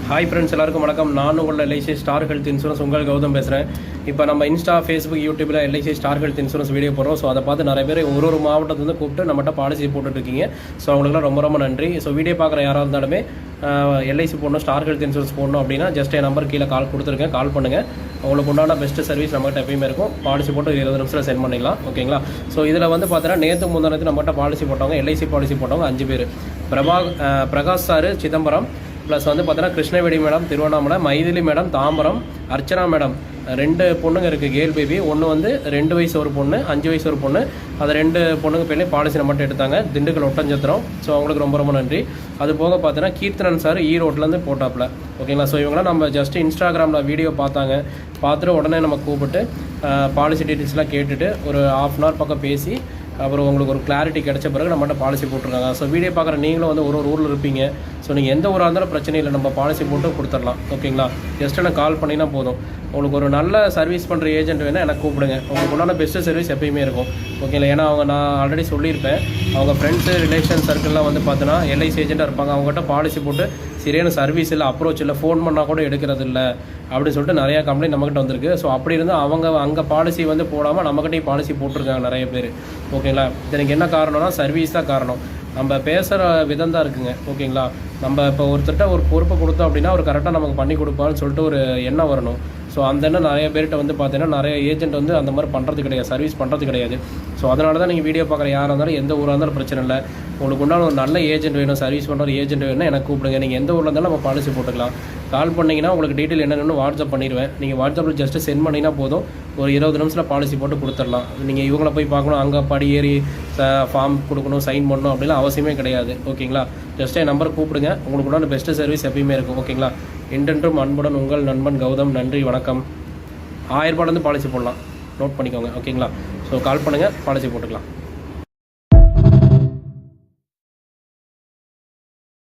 Hi friends, எல்லாருக்கும் வணக்கம். நான் உங்களோட எல்ஐசி ஸ்டார் ஹெல்த் இன்சூரன்ஸ் உங்கள் கௌதம் பேசுகிறேன். இப்போ நம்ம இன்ஸ்டா, ஃபேஸ்புக், யூடியூப்பில் LIC star health insurance video போடுறோம். ஸோ அதை பார்த்து நிறைய பேர் ஒரு மாவட்டத்துலேருந்து கூப்பிட்டு நம்மகிட்ட பாலிசி போட்டுட்ருக்கீங்க. ஸோ அவங்களுக்குலாம் ரொம்ப ரொம்ப நன்றி. ஸோ வீடியோ பார்க்குற யாராக இருந்தாலுமே எல்ஐசி போடணும், ஸ்டார் ஹெல்த் இன்சூரன்ஸ் போடணும் அப்படின்னா ஜஸ்ட் என் நம்பர் கீழே கால் கொடுத்துருக்கேன், கால் பண்ணுங்கள். உங்களுக்கு உண்டான பெஸ்ட்டு சர்வீஸ் நம்மகிட்ட எப்பயுமே இருக்கும். பாலிசி போட்டு 20 நிமிஷத்தில் சென்ட் பண்ணிக்கலாம், ஓகேங்களா? ஸோ இதில் வந்து பார்த்தீங்கன்னா நேற்று முந்தானத்து நம்மகிட்ட பாலிசி போட்டவங்க, எல்ஐசி பாலிசி போட்டவங்க 5 பேர். பிரகாஷ் சார் சிதம்பரம், ப்ளஸ் வந்து பார்த்தீங்கன்னா Krishnaveni madam Tiruvannamalai, Maithili madam Tambaram, Archana madam 2 பொண்ணுங்க இருக்குது, கேர்ள் பேபி. ஒன்று வந்து 2 வயசு ஒரு பொண்ணு, 5 வயசு ஒரு பொண்ணு. அது 2 பொண்ணுங்க பேர்லேயும் பாலிசி மட்டும் எடுத்தாங்க, திண்டுக்கல் ஒட்டஞ்சத்திரம். ஸோ அவங்களுக்கு ரொம்ப ரொம்ப நன்றி. அது போக பார்த்தீங்கன்னா கீர்த்தனன் சார் ஈரோட்லேருந்து போட்டாப்பில், ஓகேங்களா? ஸோ இவங்களாம் நம்ம ஜஸ்ட் இன்ஸ்டாகிராமில் வீடியோ பார்த்துட்டு உடனே நம்ம கூப்பிட்டு பாலிசி டீட்டெயில்ஸ்லாம் கேட்டுட்டு ஒரு ½ அன் ஹவர் பக்கம் பேசி அப்புறம் உங்களுக்கு ஒரு கிளாரிட்டி கிடைச்ச பிறகு நம்மகிட்ட பாலிசி போட்டிருக்காங்க. ஸோ வீடியோ பார்க்குற நீங்களும் வந்து ஒரு ஊரில் இருப்பீங்க. ஸோ நீங்கள் எந்த ஊராக இருந்தாலும் பிரச்சனை இல்லை, நம்ம பாலிசி போட்டு கொடுத்துடலாம், ஓகேங்களா? ஜஸ்ட் எனக்கு கால் பண்ணினா போதும். உங்களுக்கு ஒரு நல்ல சர்வீஸ் பண்ணுற ஏஜென்ட் வேணால் எனக்கு கூப்பிடுங்க. உங்களுக்கு உண்டான பெஸ்ட்டு சர்வீஸ் எப்பயுமே இருக்கும், ஓகேங்களா? ஏன்னா நான் ஆல்ரெடி சொல்லியிருப்பேன், அவங்க ஃப்ரெண்ட்ஸு ரிலேஷன் சர்க்கிள்லாம் வந்து பார்த்தீங்கன்னா எல்ஐசி ஏஜென்ட்டாக இருப்பாங்க. அவங்ககிட்ட பாலிசி போட்டு சரியான சர்வீஸ் இல்லை, அப்ரோச் இல்லை, ஃபோன் பண்ணால் கூட எடுக்கிறது இல்லை அப்படின்னு சொல்லிட்டு நிறையா கம்ப்ளைண்ட் நம்மகிட்ட வந்திருக்கு. ஸோ அப்படி இருந்தால் அவங்க அங்கே பாலிசி வந்து போடாமல் நம்மகிட்டையும் பாலிசி போட்டிருக்காங்க நிறைய பேர், ஓகேங்களா? இதுக்கு என்ன காரணம்னா சர்வீஸ் தான் காரணம். நம்ம பேசுகிற விதம் தான் இருக்குங்க, ஓகேங்களா? நம்ம இப்போ ஒருத்தர்கிட்ட ஒரு பொறுப்பை கொடுத்தோம் அப்படின்னா அவர் கரெக்டாக நமக்கு பண்ணி கொடுப்பான்னு சொல்லிட்டு ஒரு எண்ணம் வரணும். ஸோ அந்த எண்ணம் நிறைய பேர்கிட்ட வந்து பார்த்தீங்கன்னா நிறைய ஏஜென்ட் வந்து அந்த மாதிரி பண்ணுறது கிடையாது, சர்வீஸ் பண்ணுறது கிடையாது. ஸோ அதனால தான் நீங்கள் வீடியோ பார்க்குற யாராக இருந்தாலும் எந்த ஊராக இருந்தாலும் பிரச்சனை இல்லை. உங்களுக்கு உண்டான ஒரு நல்ல ஏஜென்ட் வேணும், சர்வீஸ் பண்ணுற ஒரு ஏஜென்ட் வேணும், எனக்கு கூப்பிடுங்க. நீங்கள் எந்த ஊரில் இருந்தாலும் நம்ம பாலிசி போட்டுக்கலாம். கால் பண்ணிங்கன்னா உங்களுக்கு டீட்டெயில் என்னென்னு வாட்ஸ்அப் பண்ணிடுவேன். நீங்கள் வாட்ஸ்அப்பில் ஜஸ்ட்டு சென்ட் பண்ணிங்கன்னா போதும், ஒரு 20 நிமிஷத்தில் பாலிசி போட்டு கொடுத்துடலாம். நீங்கள் இவங்களை போய் பார்க்கணும், அங்கே படி ஏறி ஃபார்ம் கொடுக்கணும், சைன் பண்ணணும் அப்படிலாம் அவசியமே கிடையாது, ஓகேங்களா? ஜஸ்ட் என் நம்பர் கூப்பிடுங்க, உங்களுக்கு உண்டான பெஸ்ட்டு சர்வீஸ் எப்பயுமே இருக்கும், ஓகேங்களா? என்றென்றும் அன்புடன் உங்கள் நண்பன் கௌதம். நன்றி, வணக்கம். 1000 ரூபாயிலேருந்து பாலிசி போடலாம், நோட் பண்ணிக்கோங்க, ஓகேங்களா? ஸோ கால் பண்ணுங்கள், பாலிசி போட்டுக்கலாம்.